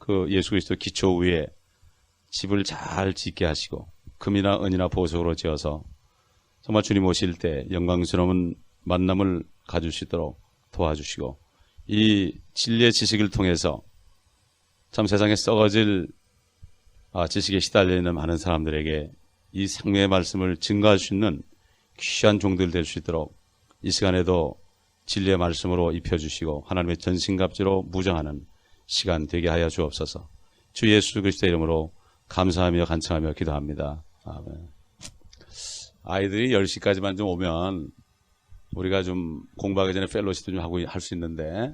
그 예수 그리스도 기초 위에 집을 잘 짓게 하시고 금이나 은이나 보석으로 지어서 정말 주님 오실 때 영광스러운 만남을 가질 수 있도록 도와주시고 이 진리의 지식을 통해서 참 세상에 썩어질 지식에 시달려 있는 많은 사람들에게 이 생명의 말씀을 증거할 수 있는 귀한 종들 될 수 있도록 이 시간에도 진리의 말씀으로 입혀주시고 하나님의 전신갑주로 무장하는 시간 되게 하여 주옵소서. 주 예수 그리스도의 이름으로 감사하며 간청하며 기도합니다. 아멘. 아이들이 10시까지만 좀 오면 우리가 좀 공부하기 전에 펠로시도 좀 하고 할 수 있는데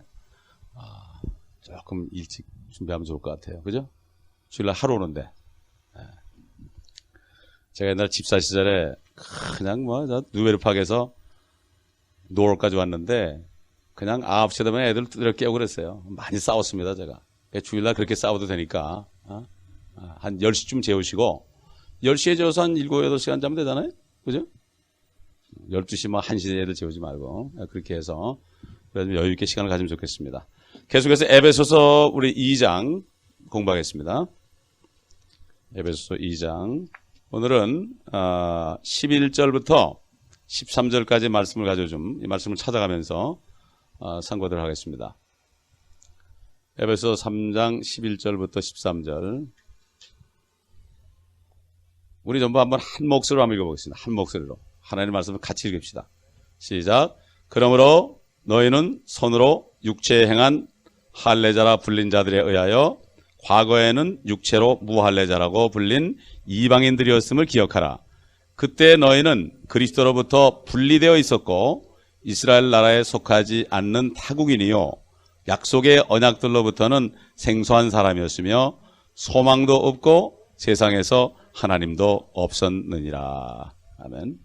조금 일찍 준비하면 좋을 것 같아요. 그죠? 주일날 하루 오는데. 제가 옛날 집사 시절에 그냥 누베르팍에서 노을까지 왔는데 그냥 9시 되면 애들 두드려 깨우고 그랬어요. 많이 싸웠습니다, 제가. 주일날 그렇게 싸워도 되니까 한 10시쯤 재우시고 10시에 재워서 한 7, 8시간 자면 되잖아요? 그죠? 12시 1시 애들 재우지 말고 그렇게 해서 여유 있게 시간을 가지면 좋겠습니다. 계속해서 에베소서 우리 2장 공부하겠습니다. 에베소서 2장 오늘은 11절부터 13절까지 말씀을 가지고 좀 이 말씀을 찾아가면서 상고를 하겠습니다. 에베소 3장 11절부터 13절 우리 전부 한번 한 목소리로 한번 읽어보겠습니다. 한 목소리로 하나님의 말씀을 같이 읽읍시다. 시작. 그러므로 너희는 손으로 육체에 행한 할례자라 불린 자들에 의하여 과거에는 육체로 무할례자라고 불린 이방인들이었음을 기억하라. 그때 너희는 그리스도로부터 분리되어 있었고 이스라엘 나라에 속하지 않는 타국인이요 약속의 언약들로부터는 생소한 사람이었으며 소망도 없고 세상에서 하나님도 없었느니라. 아멘.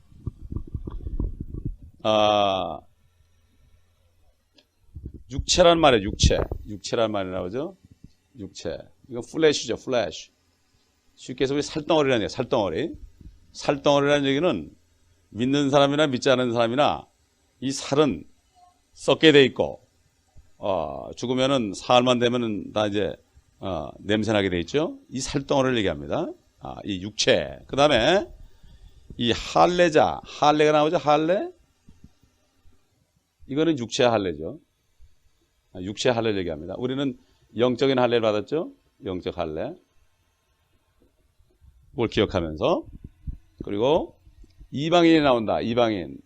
육체란 말이에요. 육체란 말이 나오죠. 육체. 이거 플래시죠. 플래시. 쉽게 해서 우리 살덩어리라는 얘기예요. 살덩어리. 살덩어리라는 얘기는 믿는 사람이나 믿지 않는 사람이나 이 살은 썩게 돼 있고 죽으면은 사흘만 되면은 다 이제 냄새나게 돼 있죠. 이 살덩어리를 얘기합니다. 이 육체. 그 다음에 이 할례자. 할례가 나오죠. 할례. 이거는 육체 할례죠. 육체 할례를 얘기합니다. 우리는 영적인 할례를 받았죠. 영적 할례. 그걸 기억하면서 그리고 이방인이 나온다. 이방인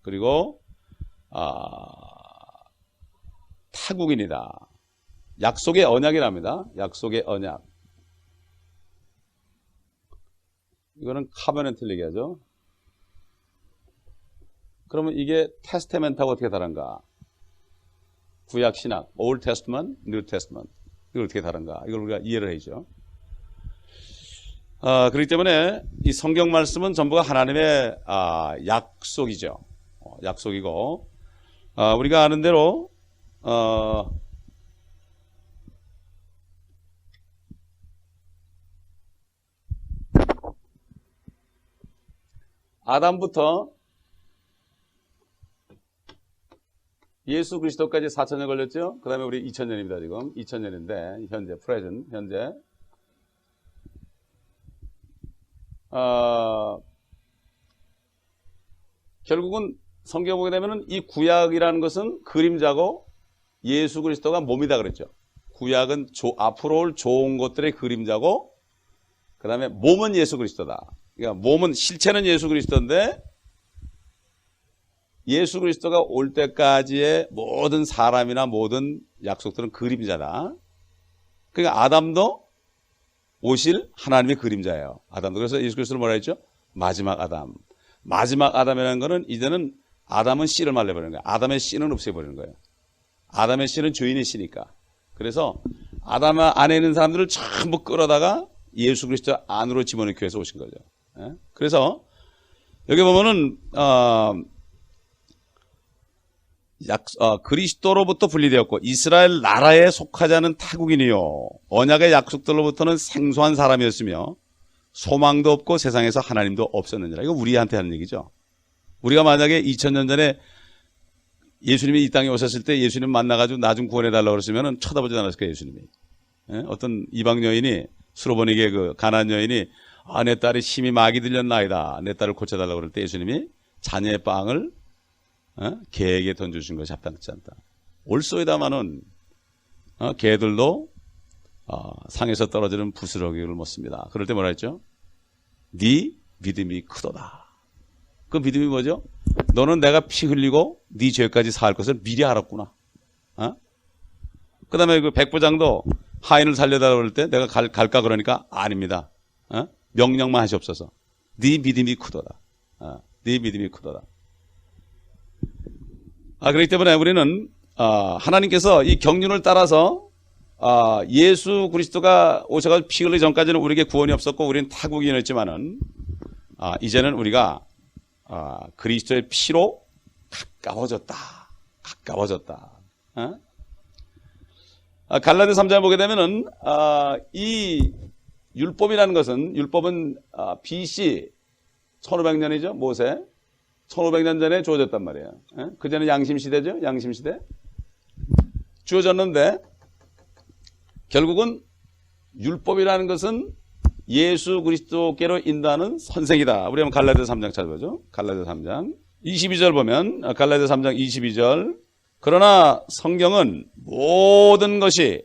그리고 타국인이다. 약속의 언약이랍니다. 약속의 언약. 이거는 카버넌트를 얘기하죠. 그러면 이게 테스타멘트하고 어떻게 다른가? 구약 신약, Old Testament, New Testament. 이걸 어떻게 다른가? 이걸 우리가 이해를 해야죠. 그렇기 때문에 이 성경 말씀은 전부가 하나님의 약속이죠. 약속이고 우리가 아는 대로 아담부터 예수 그리스도까지 4,000년 걸렸죠. 그 다음에 우리 2,000년입니다. 지금 2,000년인데 현재 프레젠트 현재 결국은 성경 보게 되면은 이 구약이라는 것은 그림자고 예수 그리스도가 몸이다 그랬죠. 구약은 앞으로 올 좋은 것들의 그림자고 그 다음에 몸은 예수 그리스도다. 그러니까 몸은 실체는 예수 그리스도인데 예수 그리스도가 올 때까지의 모든 사람이나 모든 약속들은 그림자다. 그러니까 아담도 오실 하나님의 그림자예요. 아담도. 그래서 예수 그리스도를 뭐라 했죠? 마지막 아담. 마지막 아담이라는 거는 이제는 아담은 씨를 말려버리는 거예요. 아담의 씨는 없애버리는 거예요. 아담의 씨는 죄인의 씨니까. 그래서 아담 안에 있는 사람들을 전부 끌어다가 예수 그리스도 안으로 집어넣기 위해서 오신 거죠. 그래서 여기 보면은 그리스도로부터 분리되었고 이스라엘 나라에 속하지 않은 타국인이요 언약의 약속들로부터는 생소한 사람이었으며 소망도 없고 세상에서 하나님도 없었느니라. 이거 우리한테 하는 얘기죠. 우리가 만약에 2000년 전에 예수님이 이 땅에 오셨을 때 예수님 만나가지고 나 좀 구원해달라고 그러시면은 쳐다보지 않았을 거예요, 예수님이. 예? 어떤 이방 여인이, 수로보니게 그 가나안 여인이, 내 딸이 힘이 막이 들렸나이다. 내 딸을 고쳐달라고 그럴 때 예수님이 자녀의 빵을 개에게 던져주신 것이 합당치 않다. 올소이다마는 개들도 상에서 떨어지는 부스러기를 먹습니다. 그럴 때 뭐라 했죠? 네 믿음이 크도다. 그 믿음이 뭐죠? 너는 내가 피 흘리고 네 죄까지 사할 것을 미리 알았구나. 그 다음에 그 백부장도 하인을 살려달라고 그럴 때 내가 갈까 그러니까 아닙니다. 명령만 하시옵소서. 네 믿음이 크도다. 네 믿음이 크도다. 그렇기 때문에 우리는 하나님께서 이 경륜을 따라서 예수 그리스도가 오셔가지고 피 흘리기 전까지는 우리에게 구원이 없었고 우리는 타국인이었지만은 이제는 우리가 그리스도의 피로 가까워졌다. 갈라디아 3장을 보게 되면은 이 율법이라는 것은 율법은 BC 1500년이죠. 모세 1500년 전에 주어졌단 말이에요. 그전에 양심시대죠. 양심시대 주어졌는데 결국은 율법이라는 것은 예수 그리스도께로 인도하는 선생이다. 우리 한번 갈라디아 3장 찾아보죠. 갈라디아 3장 22절 보면 갈라디아 3장 22절 그러나 성경은 모든 것이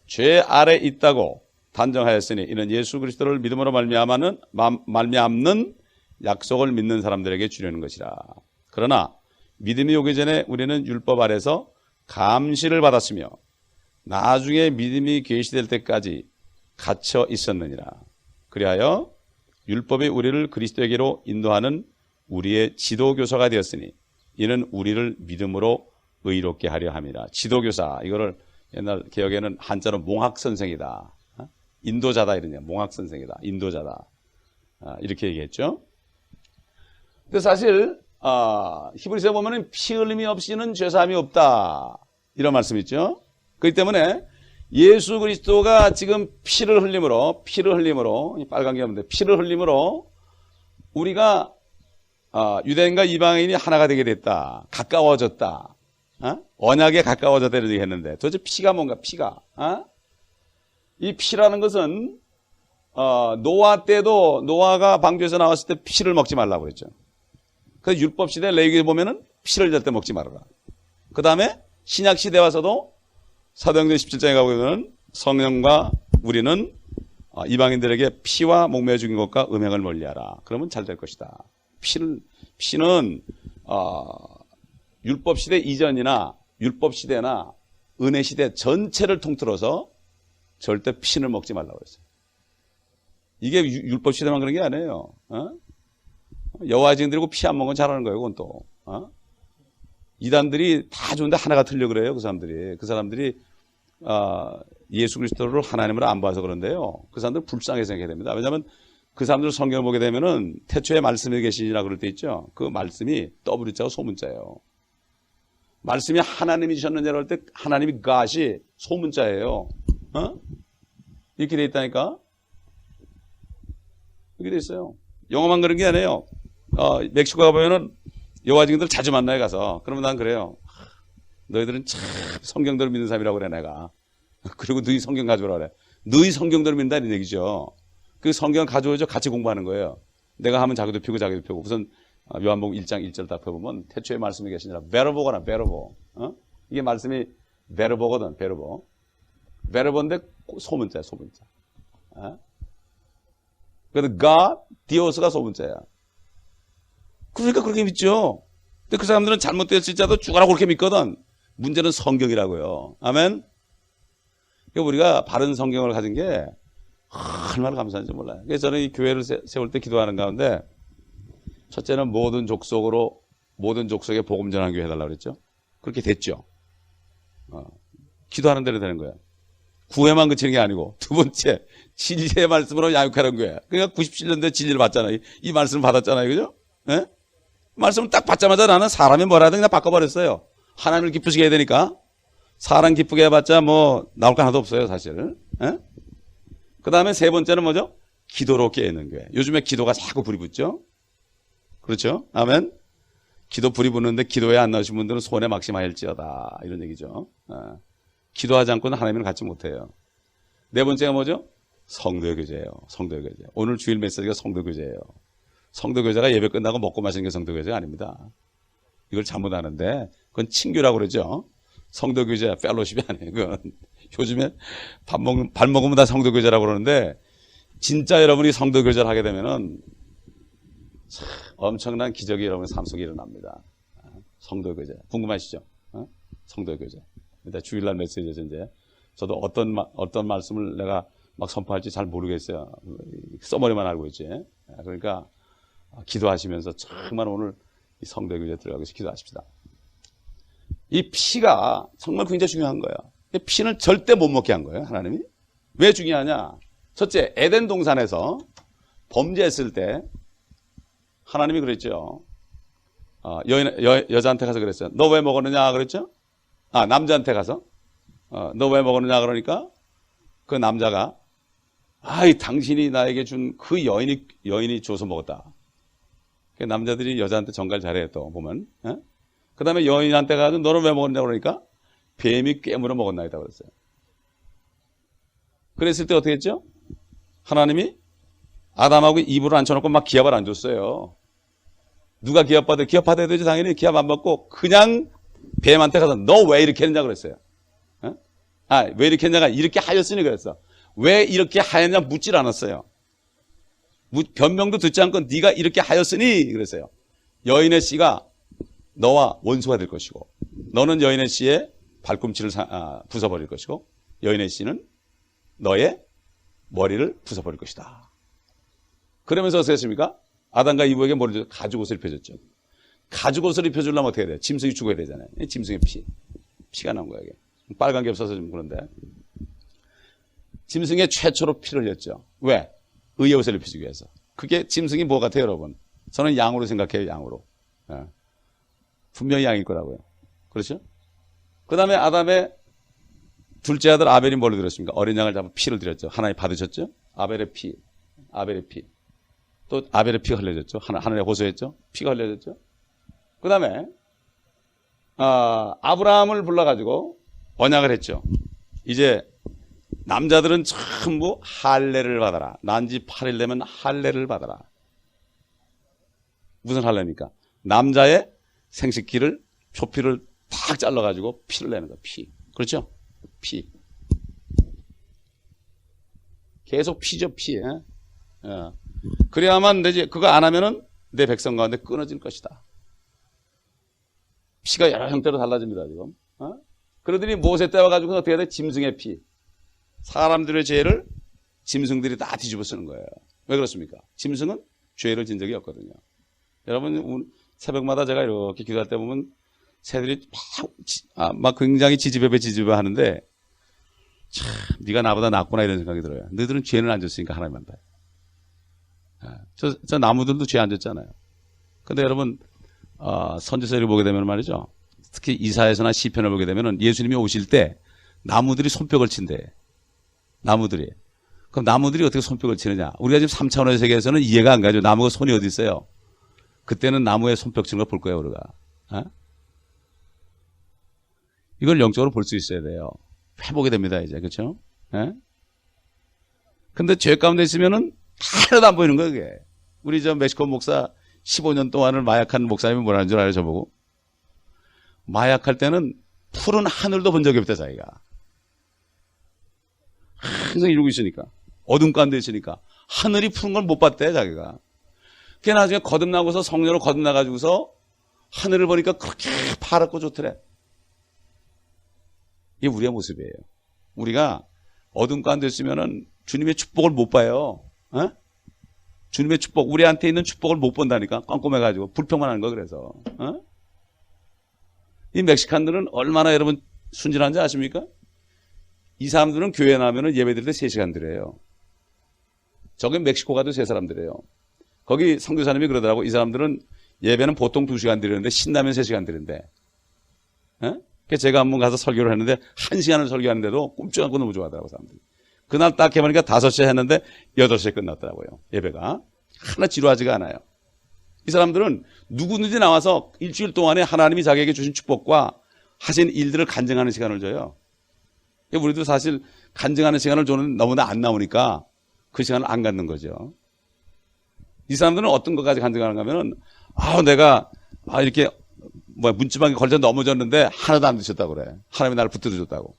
죄 아래 있다고 단정하였으니 이는 예수 그리스도를 믿음으로 말미암는 약속을 믿는 사람들에게 주려는 것이라. 그러나 믿음이 오기 전에 우리는 율법 아래서 감시를 받았으며 나중에 믿음이 계시될 때까지 갇혀 있었느니라. 그리하여 율법이 우리를 그리스도에게로 인도하는 우리의 지도교사가 되었으니 이는 우리를 믿음으로 의롭게 하려 함이라. 지도교사, 이거를 옛날 개혁에는 한자로 몽학선생이다. 인도자다 이러냐. 몽학선생이다. 인도자다. 이렇게 얘기했죠. 근데 사실 히브리서에 보면은 피 흘림이 없이는 죄사함이 없다. 이런 말씀이 있죠. 그렇기 때문에 예수 그리스도가 지금 피를 흘림으로 빨간 게 없는데 피를 흘림으로 우리가 유대인과 이방인이 하나가 되게 됐다. 가까워졌다. 언약에 가까워졌다 이렇게 했는데 도대체 피가 뭔가 피가 이 피라는 것은 노아 때도 노아가 방주에서 나왔을 때 피를 먹지 말라고 그랬죠. 그래서 율법 시대 레위기에 보면은 피를 절대 먹지 말아라. 그 다음에 신약 시대 와서도 사도행전 17장에 가보면 성령과 우리는 이방인들에게 피와 목매어 죽인 것과 음행을 멀리하라. 그러면 잘 될 것이다. 피는 율법 시대 이전이나 율법 시대나 은혜 시대 전체를 통틀어서 절대 피를 먹지 말라고 그랬어요. 이게 율법 시대만 그런 게 아니에요. 여호와 증인들이고 피 안 먹으면 잘하는 거예요. 그건 또 이단들이 다 좋은데 하나가 틀려 그래요. 그 사람들이 예수 그리스도를 하나님으로 안 봐서 그런데요. 그 사람들 불쌍하게 생각해야 됩니다. 왜냐하면 그 사람들 성경을 보게 되면은 태초에 말씀이 계시니라 그럴 때 있죠. 그 말씀이 W자가 소문자예요. 말씀이 하나님이 주셨느냐 그럴 때 하나님이 God이 소문자예요. 이렇게 돼 있다니까. 이렇게 돼 있어요. 영어만 그런 게 아니에요. 멕시코 가보면은 여호와 증인들 자주 만나요 가서. 그러면 난 그래요. 너희들은 참 성경대로 믿는 사람이라고 그래 내가. 그리고 너희 성경 가져오라 그래. 너희 성경대로 믿는다는 얘기죠. 그 성경 가져오죠. 같이 공부하는 거예요. 내가 하면 자기도 펴고 우선 요한복음 1장 1절 딱 펴보면 태초에 말씀이 계시니라 베르보거나 베르보. 이게 말씀이 베르보거든. 베르보인데 소문자야 소문자. 그래서 God, 디오스가 소문자야. 그러니까 그렇게 믿죠. 근데 그 사람들은 잘못됐을 자도 죽어라고 그렇게 믿거든. 문제는 성경이라고요. 아멘. 그러니까 우리가 바른 성경을 가진 게 얼마나 감사한지 몰라요. 그래서 저는 이 교회를 세울 때 기도하는 가운데 첫째는 모든 족속에 복음 전하는 교회 해달라고 그랬죠. 그렇게 됐죠. 기도하는 대로 되는 거야. 구애만 그치는 게 아니고 두 번째 진리의 말씀으로 양육하는 거야. 그러니까 97년도에 진리를 받잖아요. 이 말씀을 받았잖아요. 그죠? 네? 말씀을 딱 받자마자 나는 사람이 뭐라 하든 그냥 바꿔버렸어요. 하나님을 기쁘시게 해야 되니까. 사람 기쁘게 해봤자 뭐 나올 거 하나도 없어요 사실. 그 다음에 세 번째는 뭐죠? 기도로 깨있는 거예요. 요즘에 기도가 자꾸 불이 붙죠. 그렇죠? 아멘. 기도 불이 붙는데 기도에 안 나오신 분들은 손에 막심하일지어다. 이런 얘기죠. 기도하지 않고는 하나님을 갖지 못해요. 네 번째가 뭐죠? 성도의 교제예요. 성도의 교제. 오늘 주일 메시지가 성도 교제예요. 성도 교제가 예배 끝나고 먹고 마시는 게 성도 교제가 아닙니다. 이걸 잘못 아는데 그건 친교라고 그러죠. 성도 교제, 펠로십이 아니에요. 그건 요즘에 밥 먹으면 다 성도 교제라고 그러는데 진짜 여러분이 성도 교제를 하게 되면은 참 엄청난 기적이 여러분의 삶 속에 일어납니다. 성도 교제. 궁금하시죠? 성도 교제. 일단 주일날 메시지에서 이제 저도 어떤 말씀을 내가 막 선포할지 잘 모르겠어요. 써머리만 알고 있지. 그러니까 기도하시면서 정말 오늘 이 성도 교제 들어가기 위해서 기도하십시다. 이 피가 정말 굉장히 중요한 거예요. 이 피는 절대 못 먹게 한 거예요, 하나님이. 왜 중요하냐? 첫째, 에덴 동산에서 범죄했을 때 하나님이 그랬죠. 여자한테 가서 그랬어요. 너 왜 먹었느냐 그랬죠? 남자한테 가서 너 왜 먹었느냐 그러니까 그 남자가 당신이 나에게 준 그 여인이 줘서 먹었다. 그 남자들이 여자한테 정갈 잘해요 또 보면. 그 다음에 여인한테 가서 너는 왜 먹었냐 그러니까 뱀이 깨물어 먹었나이다 그랬어요. 그랬을 때 어떻게 했죠? 하나님이 아담하고 입으로 앉혀놓고 막 기합을 안 줬어요. 누가 기합받아야 되지 당연히 기합 안 받고 그냥 뱀한테 가서 너 왜 이렇게 했냐 그랬어요. 왜 이렇게 했냐가 이렇게 하였으니 그랬어. 왜 이렇게 하였냐 묻질 않았어요. 변명도 듣지 않고 네가 이렇게 하였으니 그랬어요. 여인의 씨가 너와 원수가 될 것이고 너는 여인의 씨의 발꿈치를 부숴버릴 것이고 여인의 씨는 너의 머리를 부숴버릴 것이다. 그러면서 어떻게 했습니까? 아담과 이브에게 머리를 가죽옷을 입혀줬죠. 가죽옷을 입혀주려면 어떻게 해야 돼요? 짐승이 죽어야 되잖아요. 짐승의 피가 나온 거예요. 이게. 빨간 게 없어서 좀 그런데 짐승의 최초로 피를 흘렸죠. 왜? 의의 옷을 입히기 위해서. 그게 짐승이 뭐 같아요 여러분? 저는 양으로 생각해요. 양으로. 분명히 양일 거라고요. 그렇죠? 그 다음에 아담의 둘째 아들 아벨이 뭘로 드렸습니까? 어린 양을 잡아 피를 드렸죠. 하나님 받으셨죠? 아벨의 피. 또 아벨의 피가 흘려졌죠. 하늘에 호소했죠. 피가 흘려졌죠. 그 다음에 아브라함을 불러가지고 언약을 했죠. 이제 남자들은 전부 할례를 받아라. 난지 8일 되면 할례를 받아라. 무슨 할례입니까? 남자의 생식기를 표피를 탁 잘라가지고 피를 내는 거야. 피. 그렇죠? 피. 계속 피죠. 피. 그래야만 되지. 그거 안 하면은 내 백성 가운데 끊어질 것이다. 피가 여러 형태로 달라집니다. 지금. 그러더니 모세 때 와가지고 어떻게 해야 돼? 짐승의 피. 사람들의 죄를 짐승들이 다 뒤집어 쓰는 거예요. 왜 그렇습니까? 짐승은 죄를 진 적이 없거든요. 여러분 새벽마다 제가 이렇게 기도할 때 보면 새들이 막 굉장히 지지배배 하는데 참 네가 나보다 낫구나 이런 생각이 들어요. 너희들은 죄는 안 졌으니까 하나님한테. 저 나무들도 죄 안 졌잖아요. 근데 여러분 선지서를 보게 되면 말이죠. 특히 이사야서나 시편을 보게 되면 예수님이 오실 때 나무들이 손뼉을 친대. 나무들이. 그럼 나무들이 어떻게 손뼉을 치느냐. 우리가 지금 3차원의 세계에서는 이해가 안 가죠. 나무가 손이 어디 있어요. 그때는 나무에 손뼉 치는 걸 볼 거예요. 우리가. 이걸 영적으로 볼 수 있어야 돼요. 회복이 됩니다. 이제. 그렇죠? 근데 죄 가운데 있으면은 하나도 안 보이는 거예요. 그게. 우리 저 멕시코 목사 15년 동안을 마약한 목사님이 뭐라는 줄 알아요? 저보고. 마약할 때는 푸른 하늘도 본 적이 없다 자기가. 항상 이러고 있으니까. 어둠 가운데 있으니까. 하늘이 푸른 걸 못 봤대 자기가. 그게 나중에 거듭나고서 성령으로 거듭나가지고서 하늘을 보니까 그렇게 파랗고 좋더래. 이게 우리의 모습이에요. 우리가 어둠 가운데 있으면은 주님의 축복을 못 봐요. 주님의 축복, 우리한테 있는 축복을 못 본다니까. 깜깜해가지고 불평만 하는 거 그래서. 이 멕시칸들은 얼마나 여러분 순진한지 아십니까? 이 사람들은 교회 나오면 예배 드릴 때 3시간 드려요. 저기 멕시코 가도 3사람들이에요. 거기 선교사님이 그러더라고. 이 사람들은 예배는 보통 2시간 드리는데 신나면 3시간 드린대. 그래서 제가 한번 가서 설교를 했는데 1시간을 설교하는데도 꼼짝 않고 너무 좋아하더라고 사람들이. 그날 딱 해보니까 5시에 했는데 8시에 끝났더라고요. 예배가. 하나 지루하지가 않아요. 이 사람들은 누구든지 나와서 일주일 동안에 하나님이 자기에게 주신 축복과 하신 일들을 간증하는 시간을 줘요. 우리도 사실 간증하는 시간을 줘는 너무나 안 나오니까 그 시간을 안 갖는 거죠. 이 사람들은 어떤 것까지 간증하는가 하면은, 내가, 이렇게, 문지방에 걸쳐 넘어졌는데 하나도 안 드셨다고 그래. 하나님이 나를 붙들어 줬다고.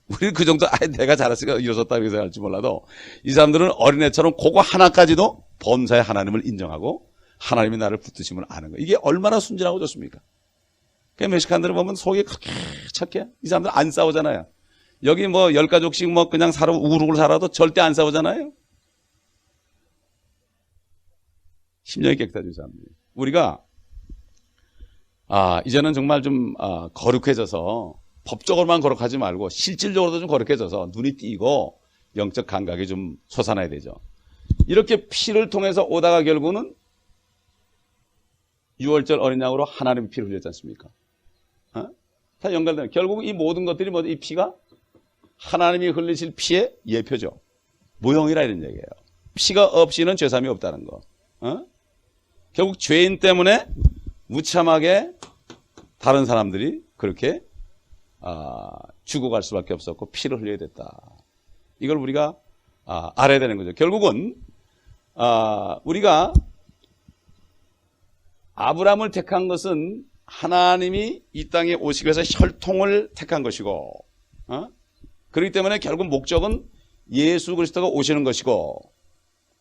우리는 그 정도, 내가 잘했으니까 일어섰다 이렇게 생각할지 몰라도, 이 사람들은 어린애처럼 그거 하나까지도 범사의 하나님을 인정하고, 하나님이 나를 붙드심을 아는 거. 이게 얼마나 순진하고 좋습니까? 그 멕시칸들을 보면 속이 그렇게 착해. 이 사람들 안 싸우잖아요. 여기 10가족씩 그냥 우글우글 살아도 절대 안 싸우잖아요. 심령이 깨끗하죠, 이 사람들이. 우리가, 이제는 정말 좀, 거룩해져서, 법적으로만 거룩하지 말고, 실질적으로도 좀 거룩해져서, 눈이 띄고, 영적 감각이 좀 솟아나야 되죠. 이렇게 피를 통해서 오다가 결국은, 6월절 어린 양으로 하나님의 피를 흘렸지 않습니까? 다 연결되는. 결국 이 모든 것들이 이 피가 하나님이 흘리실 피의 예표죠. 모형이라 이런 얘기예요. 피가 없이는 죄삼이 없다는 거. 결국 죄인 때문에 무참하게 다른 사람들이 그렇게 죽어갈 수밖에 없었고 피를 흘려야 됐다. 이걸 우리가 알아야 되는 거죠. 결국은 우리가 아브라함을 택한 것은 하나님이 이 땅에 오시기 위해서 혈통을 택한 것이고, 그렇기 때문에 결국 목적은 예수 그리스도가 오시는 것이고,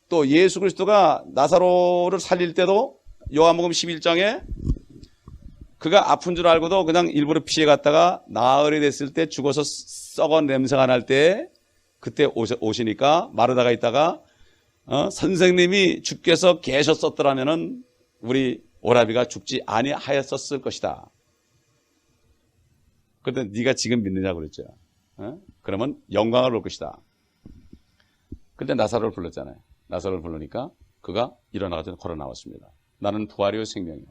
또 예수 그리스도가 나사로를 살릴 때도 요한복음 11장에 그가 아픈 줄 알고도 그냥 일부러 피해갔다가 나흘이 됐을 때 죽어서 썩은 냄새가 날 때 그때 오시니까 마르다가 있다가 선생님이 주께서 계셨었더라면은 우리 오라비가 죽지 아니하였었을 것이다. 그런데 네가 지금 믿느냐고 그랬죠. 그러면 영광을 올 것이다. 근데 나사로를 불렀잖아요. 나사로를 부르니까 그가 일어나가지고 걸어 나왔습니다. 나는 부활이요 생명이요.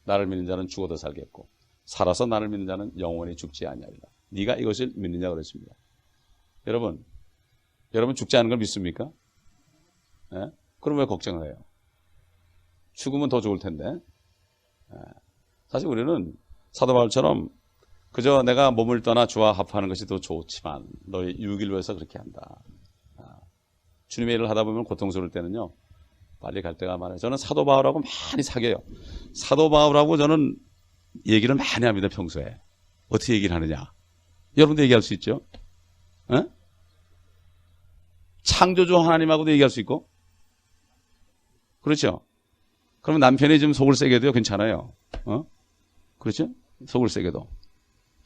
나를 믿는 자는 죽어도 살겠고 살아서 나를 믿는 자는 영원히 죽지 아니하리라. 네가 이것을 믿느냐고 그랬습니다. 여러분 죽지 않은 걸 믿습니까? 그럼 왜 걱정을 해요? 죽으면 더 좋을 텐데. 사실 우리는 사도 바울처럼 그저 내가 몸을 떠나 주와 합하는 것이 더 좋지만 너의 유익을 위해서 그렇게 한다. 주님의 일을 하다 보면 고통스러울 때는요. 빨리 갈 때가 많아요. 저는 사도 바울하고 많이 사귀어요. 사도 바울하고 저는 얘기를 많이 합니다. 평소에. 어떻게 얘기를 하느냐. 여러분도 얘기할 수 있죠. 창조주 하나님하고도 얘기할 수 있고. 그렇죠. 그러면 남편이 좀 속을 세게 해도요. 괜찮아요. 그렇죠? 속을 세게 해도.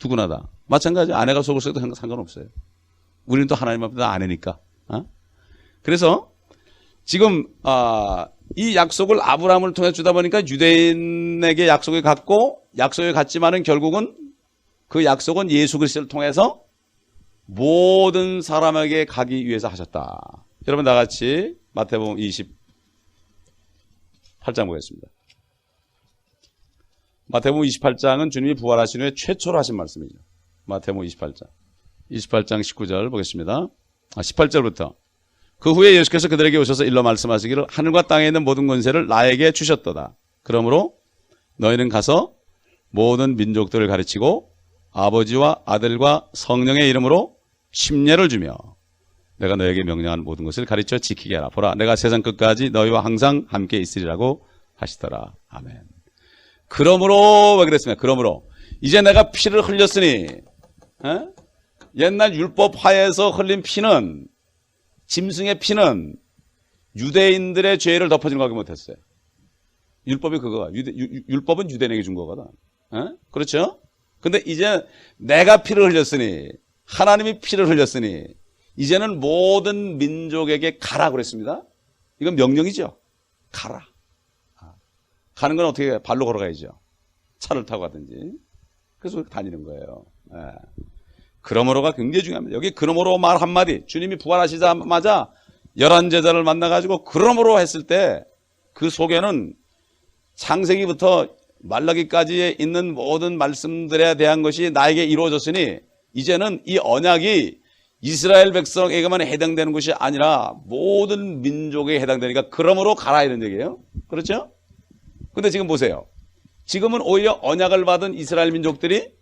누구나 다. 마찬가지 아내가 속을 세게 해도 상관없어요. 우리는 또 하나님 앞에 다 아내니까. 그래서 지금 이 약속을 아브라함을 통해 주다 보니까 유대인에게 약속을 갖고 약속을 갖지만은 결국은 그 약속은 예수 그리스도를 통해서 모든 사람에게 가기 위해서 하셨다. 여러분 다 같이 마태복음 28장 보겠습니다. 마태복음 28장은 주님이 부활하신 후에 최초로 하신 말씀이죠. 마태복음 28장 19절 보겠습니다. 18절부터 그 후에 예수께서 그들에게 오셔서 일러 말씀하시기를 하늘과 땅에 있는 모든 권세를 나에게 주셨도다. 그러므로 너희는 가서 모든 민족들을 가르치고 아버지와 아들과 성령의 이름으로 침례를 주며 내가 너에게 명령한 모든 것을 가르쳐 지키게 하라. 보라 내가 세상 끝까지 너희와 항상 함께 있으리라고 하시더라. 아멘. 그러므로 왜 그랬습니까? 그러므로 이제 내가 피를 흘렸으니 옛날 율법 하에서 흘린 피는 짐승의 피는 유대인들의 죄를 덮어주는 거 하지 못했어요. 율법이 그거가 율법은 유대인에게 준 거거든. 그렇죠? 근데 이제 내가 피를 흘렸으니 하나님이 피를 흘렸으니 이제는 모든 민족에게 가라 그랬습니다. 이건 명령이죠. 가라. 가는 건 어떻게 해요? 발로 걸어가야죠. 차를 타고 가든지. 그래서 다니는 거예요. 그러므로가 굉장히 중요합니다. 여기 그러므로 말 한마디. 주님이 부활하시자마자 11제자를 만나가지고 그러므로 했을 때 그 속에는 창세기부터 말라기까지 있는 모든 말씀들에 대한 것이 나에게 이루어졌으니 이제는 이 언약이 이스라엘 백성에게만 해당되는 것이 아니라 모든 민족에 해당되니까 그러므로 가라 이런 얘기예요. 그렇죠? 근데 지금 보세요. 지금은 오히려 언약을 받은 이스라엘 민족들이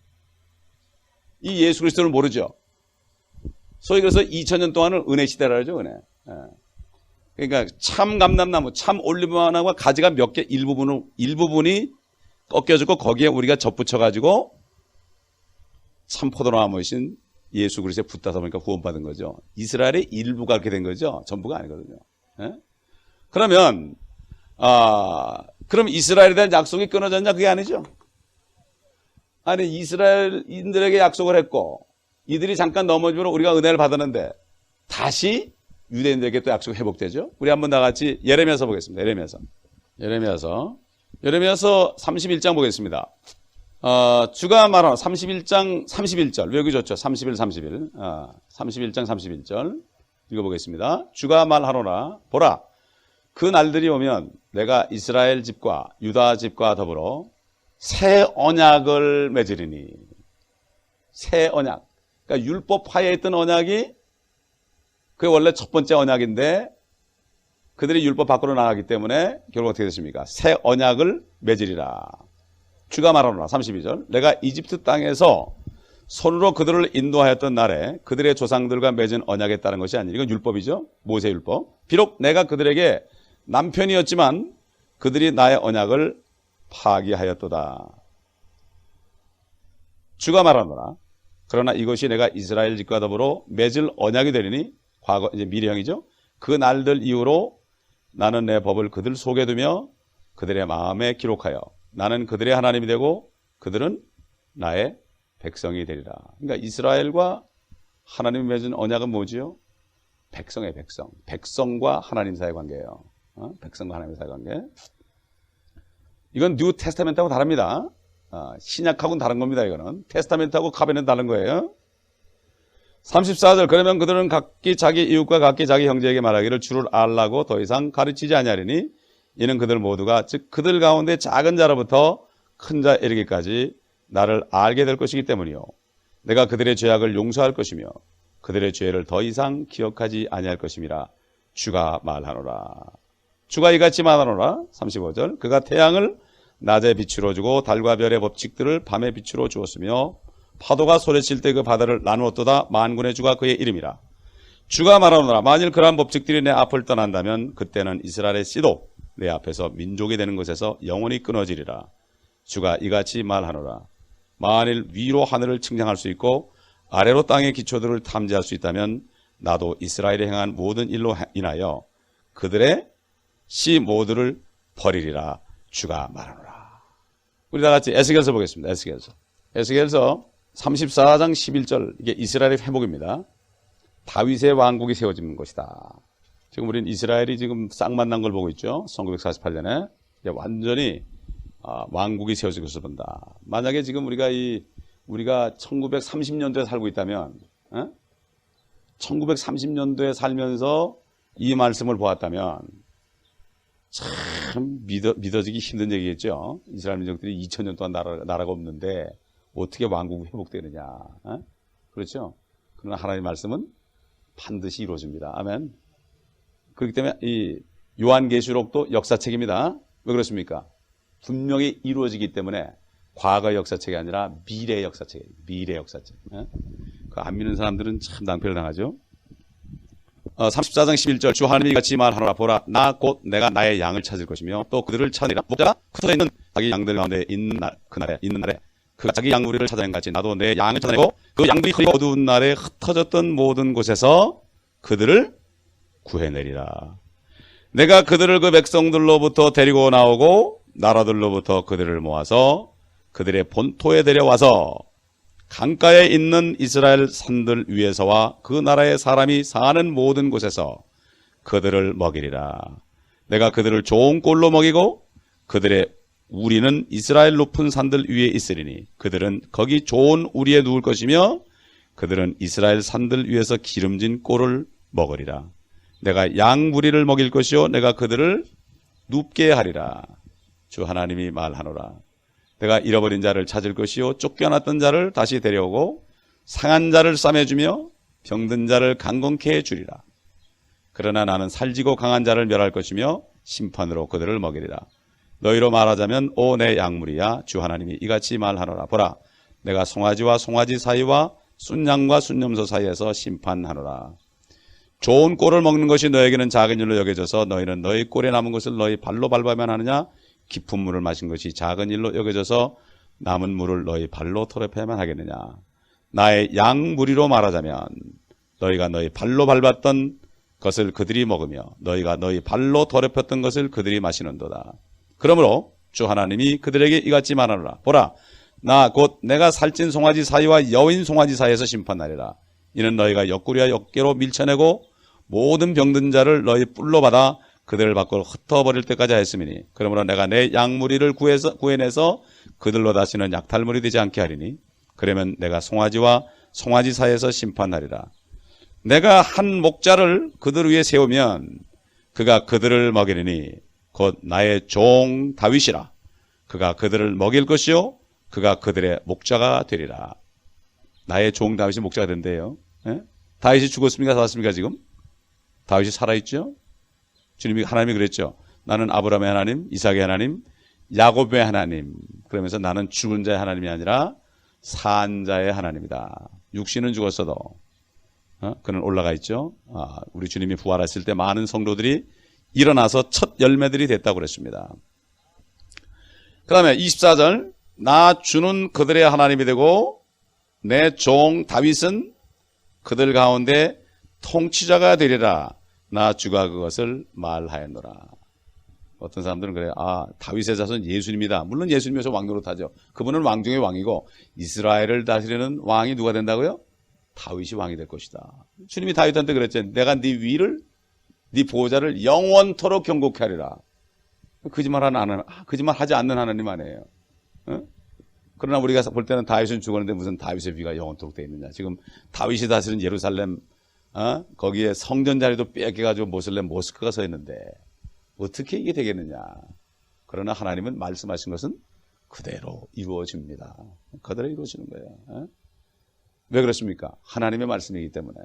이 예수 그리스도를 모르죠. 소위 그래서 2000년 동안은 은혜 시대라 그러죠, 은혜. 그러니까 참 감람나무, 참 올리브나무가 가지가 몇 개 일부분이 꺾여지고 거기에 우리가 접붙여가지고 참 포도나무이신 예수 그리스도에 붙다서 보니까 구원받은 거죠. 이스라엘의 일부가 그렇게 된 거죠. 전부가 아니거든요. 그러면 그럼 이스라엘에 대한 약속이 끊어졌냐? 그게 아니죠. 아니 이스라엘인들에게 약속을 했고 이들이 잠깐 넘어지면 우리가 은혜를 받았는데 다시 유대인들에게 또 약속이 회복되죠. 우리 한번 다 같이 예레미야서 보겠습니다. 예레미야서 31장 보겠습니다. 주가 말하노라 31장 31절 외우기 좋죠. 31, 31 31장 31절 읽어보겠습니다. 주가 말하노라 보라 그 날들이 오면 내가 이스라엘 집과 유다 집과 더불어 새 언약을 맺으리니 새 언약 그러니까 율법하에 있던 언약이 그게 원래 첫 번째 언약인데 그들이 율법 밖으로 나가기 때문에 결국 어떻게 됐습니까? 새 언약을 맺으리라. 주가 말하노라 32절 내가 이집트 땅에서 손으로 그들을 인도하였던 날에 그들의 조상들과 맺은 언약에 따른 것이 아니라 이건 율법이죠. 모세율법. 비록 내가 그들에게 남편이었지만 그들이 나의 언약을 파기하였도다. 주가 말하노라 그러나 이것이 내가 이스라엘 집과 더불어 맺을 언약이 되리니 과거 이제 미래형이죠. 그 날들 이후로 나는 내 법을 그들 속에 두며 그들의 마음에 기록하여 나는 그들의 하나님이 되고 그들은 나의 백성이 되리라. 그러니까 이스라엘과 하나님이 맺은 언약은 뭐지요? 백성의 백성. 백성과 하나님 사이의 관계예요. 백성과 하나님 사이의 관계. 이건 뉴 테스타멘트하고 다릅니다. 신약하고는 다른 겁니다. 이거는 테스타멘트하고 카베는 다른 거예요. 34절 그러면 그들은 각기 자기 이웃과 각기 자기 형제에게 말하기를 주를 알라고 더 이상 가르치지 아니하리니 이는 그들 모두가 즉 그들 가운데 작은 자로부터 큰 자 이르기까지 나를 알게 될 것이기 때문이요 내가 그들의 죄악을 용서할 것이며 그들의 죄를 더 이상 기억하지 아니할 것임이라 주가 말하노라. 주가 이같이 말하노라. 35절 그가 태양을 낮에 빛으로 주고 달과 별의 법칙들을 밤에 빛으로 주었으며 파도가 소리칠 때 그 바다를 나누었도다. 만군의 주가 그의 이름이라. 주가 말하노라 만일 그러한 법칙들이 내 앞을 떠난다면 그때는 이스라엘의 씨도 내 앞에서 민족이 되는 것에서 영원히 끊어지리라. 주가 이같이 말하노라 만일 위로 하늘을 측량할 수 있고 아래로 땅의 기초들을 탐지할 수 있다면 나도 이스라엘이 행한 모든 일로 인하여 그들의 씨 모두를 버리리라. 주가 말하노라. 우리 다 같이 에스겔서 보겠습니다. 에스겔서 34장 11절 이게 이스라엘의 회복입니다. 다윗의 왕국이 세워지는 것이다. 지금 우리는 이스라엘이 지금 싹 만난 걸 보고 있죠. 1948년에 완전히 왕국이 세워질 것을 본다. 만약에 지금 우리가 1930년도에 살고 있다면 1930년도에 살면서 이 말씀을 보았다면 참 믿어지기 힘든 얘기겠죠. 이스라엘 민족들이 2000년 동안 나라가 없는데 어떻게 왕국이 회복되느냐. 그렇죠. 그러나 하나님의 말씀은 반드시 이루어집니다. 아멘. 그렇기 때문에 이 요한계시록도 역사책입니다. 왜 그렇습니까? 분명히 이루어지기 때문에 과거의 역사책이 아니라 미래의 역사책이에요. 미래의 역사책. 그 안 믿는 사람들은 참 낭패를 당하죠. 34장 11절 주 하나님이 같이 말하노라 보라 나 곧 내가 나의 양을 찾을 것이며 또 그들을 찾으리라. 목자가 흩어져 있는 자기 양들 가운데 있는 날에 그 자기 양무리를 찾아낸 같이 나도 내 양을 찾아내고 그 양들이 어두운 날에 흩어졌던 모든 곳에서 그들을 구해내리라. 내가 그들을 그 백성들로부터 데리고 나오고 나라들로부터 그들을 모아서 그들의 본토에 데려와서 강가에 있는 이스라엘 산들 위에서와 그 나라의 사람이 사는 모든 곳에서 그들을 먹이리라. 내가 그들을 좋은 꼴로 먹이고 그들의 우리는 이스라엘 높은 산들 위에 있으리니 그들은 거기 좋은 우리에 누울 것이며 그들은 이스라엘 산들 위에서 기름진 꼴을 먹으리라. 내가 양 무리를 먹일 것이요 내가 그들을 눕게 하리라. 주 하나님이 말하노라. 내가 잃어버린 자를 찾을 것이요 쫓겨났던 자를 다시 데려오고 상한 자를 싸매주며 병든 자를 강건케 해주리라. 그러나 나는 살지고 강한 자를 멸할 것이며 심판으로 그들을 먹이리라. 너희로 말하자면 오 내 양물이야 주 하나님이 이같이 말하노라. 보라 내가 송아지와 송아지 사이와 순양과 순염소 사이에서 심판하노라. 좋은 꼴을 먹는 것이 너에게는 작은 일로 여겨져서 너희는 너희 꼴에 남은 것을 너희 발로 밟아야만 하느냐. 깊은 물을 마신 것이 작은 일로 여겨져서 남은 물을 너희 발로 토랩해야만 하겠느냐. 나의 양무리로 말하자면 너희가 너희 발로 밟았던 것을 그들이 먹으며 너희가 너희 발로 더럽혔던 것을 그들이 마시는도다. 그러므로 주 하나님이 그들에게 이같이 말하노라. 보라 나 곧 내가 살찐 송아지 사이와 여인 송아지 사이에서 심판하리라. 이는 너희가 옆구리와 옆개로 밀쳐내고 모든 병든 자를 너희 뿔로 받아 그들을 밖으로 흩어버릴 때까지 하였음이니 그러므로 내가 내 양무리를 구해내서 그들로 다시는 약탈물이 되지 않게 하리니 그러면 내가 송아지와 송아지 사이에서 심판하리라. 내가 한 목자를 그들 위에 세우면 그가 그들을 먹이리니 곧 나의 종 다윗이라. 그가 그들을 먹일 것이요 그가 그들의 목자가 되리라. 나의 종 다윗이 목자가 된대요. 예? 다윗이 죽었습니까? 살았습니까? 지금? 다윗이 살아있죠? 하나님이 그랬죠. 나는 아브라함의 하나님, 이삭의 하나님, 야곱의 하나님. 그러면서 나는 죽은 자의 하나님이 아니라 산 자의 하나님이다. 육신은 죽었어도 그는 올라가 있죠. 우리 주님이 부활했을 때 많은 성도들이 일어나서 첫 열매들이 됐다고 그랬습니다. 그 다음에 24절 나 주는 그들의 하나님이 되고 내 종 다윗은 그들 가운데 통치자가 되리라. 나 주가 그것을 말하였노라. 어떤 사람들은 그래요. 다윗의 자손 예수님이다. 물론 예수님에서 왕 노릇하죠. 그분은 왕 중의 왕이고 이스라엘을 다스리는 왕이 누가 된다고요? 다윗이 왕이 될 것이다. 주님이 다윗한테 그랬죠. 내가 네 위를 네 보호자를 영원토록 경고케 하리라. 거짓말하지 않는 하나님 아니에요. 그러나 우리가 볼 때는 다윗은 죽었는데 무슨 다윗의 위가 영원토록 되어 있느냐. 지금 다윗이 다스린 예루살렘 거기에 성전 자리도 뺏겨가지고 모슬렘 모스크가 서 있는데 어떻게 이게 되겠느냐. 그러나 하나님은 말씀하신 것은 그대로 이루어집니다. 그대로 이루어지는 거예요. 왜 그렇습니까? 하나님의 말씀이기 때문에.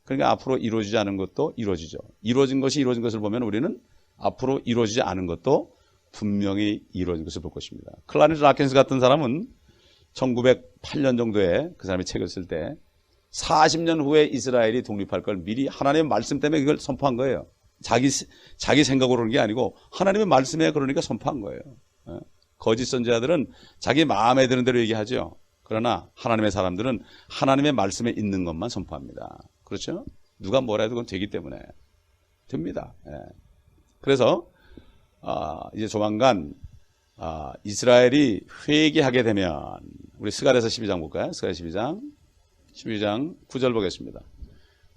그러니까 앞으로 이루어지지 않은 것도 이루어지죠. 이루어진 것을 보면 우리는 앞으로 이루어지지 않은 것도 분명히 이루어진 것을 볼 것입니다. 클라리스 라켄스 같은 사람은 1908년 정도에 그 사람이 책을 쓸 때 40년 후에 이스라엘이 독립할 걸 미리 하나님의 말씀 때문에 그걸 선포한 거예요. 자기 생각으로 그런 게 아니고 하나님의 말씀에 그러니까 선포한 거예요. 거짓 선지자들은 자기 마음에 드는 대로 얘기하죠. 그러나 하나님의 사람들은 하나님의 말씀에 있는 것만 선포합니다. 그렇죠? 누가 뭐라 해도 그건 되기 때문에 됩니다. 그래서 이제 조만간 이스라엘이 회개하게 되면 우리 스가랴서 12장 볼까요? 스가랴 12장 9절 보겠습니다.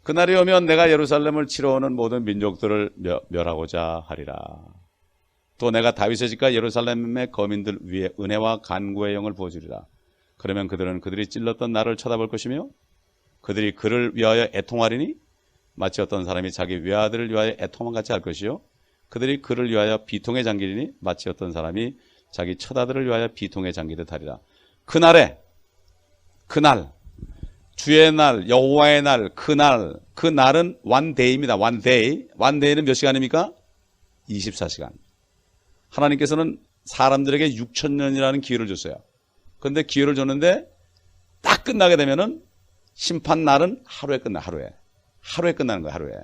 그날이 오면 내가 예루살렘을 치러 오는 모든 민족들을 멸하고자 하리라. 또 내가 다윗의 집과 예루살렘의 거민들 위에 은혜와 간구의 영을 부어주리라. 그러면 그들은 그들이 찔렀던 나를 쳐다볼 것이며 그들이 그를 위하여 애통하리니 마치 어떤 사람이 자기 외아들을 위하여 애통함 같이 할 것이요 그들이 그를 위하여 비통에 잠기리니 마치 어떤 사람이 자기 처자들을 위하여 비통에 잠기듯 하리라. 그날 주의 날, 여호와의 날, 그 날은 one day입니다. one day는 몇 시간입니까? 24시간. 하나님께서는 사람들에게 6,000년이라는 기회를 줬어요. 그런데 기회를 줬는데 딱 끝나게 되면은 심판 날은 하루에 끝나는 거예요. 하루에.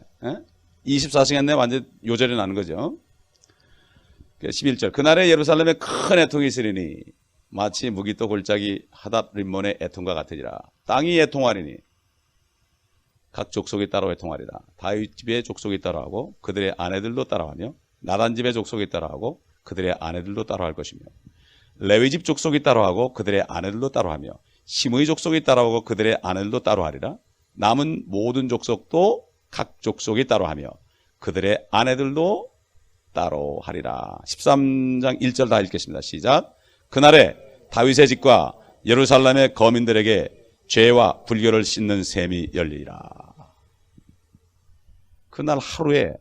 24시간 내에 완전 요절이 나는 거죠. 11절 그날에 예루살렘에 큰 애통이 있으리니 마치 무기또 골짜기 하닷 림몬의 애통과 같으리라. 땅이 애통하리니 각 족속이 따로 애통하리라. 다윗 집의 족속이 따라하고 그들의 아내들도 따라하며 나단 집의 족속이 따라하고 그들의 아내들도 따라할 것이며 레위 집 족속이 따라하고 그들의 아내들도 따라하며 시므이 족속이 따라하고 그들의 아내들도 따라하리라. 남은 모든 족속도 각 족속이 따라하며 그들의 아내들도 따라하리라. 13장 1절 다 읽겠습니다. 시작. 그날에 다윗의 집과 예루살렘의 거민들에게 죄와 불결을 씻는 셈이 열리리라. 그날 하루에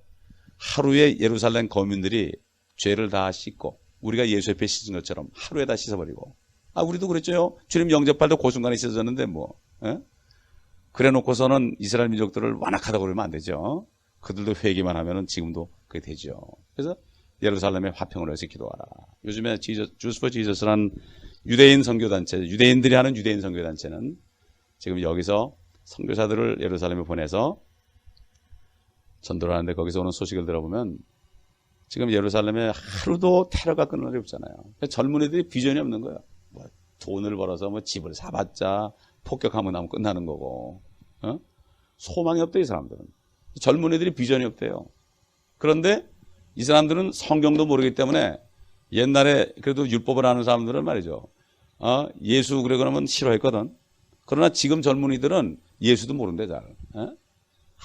예루살렘 거민들이 죄를 다 씻고 우리가 예수 옆에 씻은 것처럼 하루에 다 씻어버리고 우리도 그랬죠. 주님 영접할 때 그 순간에 씻어졌는데 그래 놓고서는 이스라엘 민족들을 완악하다고 그러면 안 되죠. 그들도 회개만 하면은 지금도 그게 되죠. 그래서 예루살렘의 화평을 위해서 기도하라. 요즘에 주스 포 지저스라는 유대인 선교단체, 유대인들이 하는 유대인 선교단체는 지금 여기서 선교사들을 예루살렘에 보내서 전도를 하는데 거기서 오는 소식을 들어보면 지금 예루살렘에 하루도 테러가 끊을 날이 없잖아요. 젊은이들이 비전이 없는 거예요. 뭐 돈을 벌어서 뭐 집을 사봤자 폭격하면 나면 끝나는 거고, 소망이 없대 이 사람들은. 젊은이들이 비전이 없대요. 그런데 이 사람들은 성경도 모르기 때문에 옛날에 그래도 율법을 아는 사람들은 말이죠. 예수 그래 그러면 싫어했거든. 그러나 지금 젊은이들은 예수도 모른대 잘.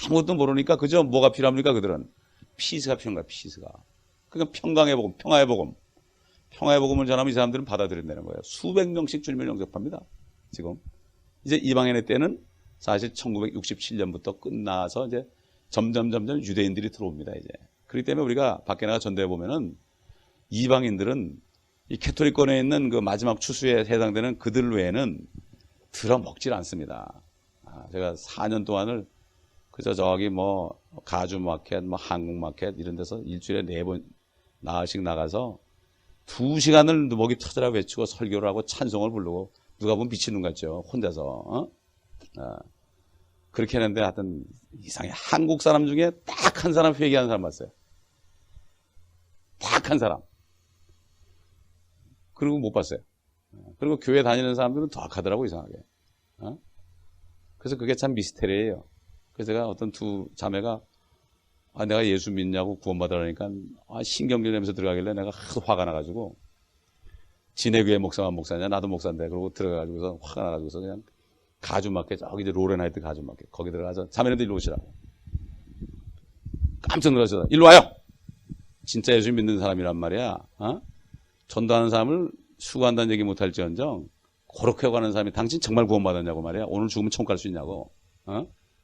아무것도 모르니까 그저 뭐가 필요합니까 그들은? 피스가 필요한 거야, 피스가. 그러니까 평강의 복음, 평화의 복음. 평화의 복음을 전하면 이 사람들은 받아들인다는 거예요. 수백 명씩 주님을 영접합니다. 지금. 이제 이방인의 때는 사실 1967년부터 끝나서 이제 점점 유대인들이 들어옵니다, 이제. 그렇기 때문에 우리가 밖에 나가 전도해 보면은 이방인들은 이 캐톨릭권에 있는 그 마지막 추수에 해당되는 그들 외에는 들어먹질 않습니다. 제가 4년 동안을 그저 저기 뭐 가주 마켓, 뭐 한국 마켓 이런 데서 일주일에 4번 나흘씩 나가서 2시간을 목이 터져라 외치고 설교를 하고 찬송을 부르고 누가 보면 미친놈 같죠. 혼자서. 그렇게 했는데 하여튼 이상해. 한국 사람 중에 딱 한 사람 회개하는 사람 봤어요. 딱 한 사람. 그리고 못 봤어요. 그리고 교회 다니는 사람들은 더 악하더라고 이상하게. 그래서 그게 참 미스테리예요. 그래서 제가 어떤 두 자매가 내가 예수 믿냐고 구원받으라니까 신경질 내면서 들어가길래 내가 하도 화가 나가지고 지네 교회 목사만 목사냐 나도 목사인데 그러고 들어가가지고서 화가 나가지고서 그냥 가주마켓 저기 이제 로렌하이트 가주마켓 거기 들어가서 자매님들 일로 오시라고 깜짝 놀라서 일로 와요. 진짜 예수 믿는 사람이란 말이야. 전도하는 사람을 수고한다는 얘기 못할지언정 그렇게 가는 사람이 당신 정말 구원받았냐고 말이야. 오늘 죽으면 천국 갈 수 있냐고.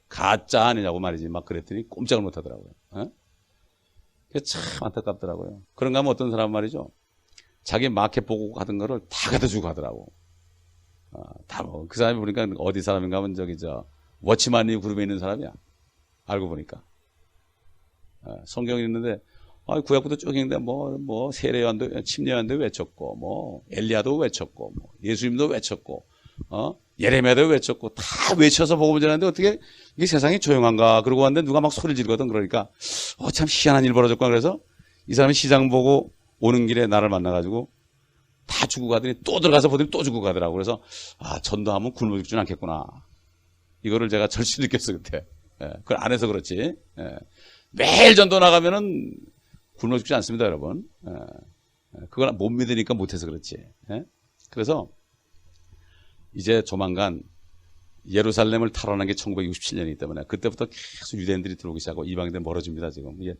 가짜 아니냐고 말이지. 막 그랬더니 꼼짝을 못하더라고요. 그게 참 안타깝더라고요. 그런가 하면 어떤 사람 말이죠. 자기 마켓 보고 가던 거를 다 갖다 주고 가더라고. 다 뭐. 그 사람이 보니까 어디 사람인가 하면 저기 워치만리 그룹에 있는 사람이야. 알고 보니까. 성경이 있는데 구약부터 쭉 있는데 뭐 세례요한도 침례요한도 외쳤고 뭐 엘리야도 외쳤고 뭐 예수님도 외쳤고 예레미야도 외쳤고 다 외쳐서 복음을 전하는데 어떻게 이게 세상이 조용한가 그러고 왔는데 누가 막 소리를 지르거든. 그러니까 참 희한한 일 벌어졌구나. 그래서 이 사람이 시장 보고 오는 길에 나를 만나가지고 다 주고 가더니 또 들어가서 보더니 또 주고 가더라고. 그래서 전도하면 굶어 죽지는 않겠구나. 이거를 제가 절실히 느꼈어 그때. 그걸 안 해서 그렇지. 매일 전도 나가면은 굶어 죽지 않습니다, 여러분. 그걸 못 믿으니까 못해서 그렇지. 그래서 이제 조만간 예루살렘을 탈환한 게 1967년이기 때문에 그때부터 계속 유대인들이 들어오기 시작하고 이방인들이 멀어집니다, 지금. 이게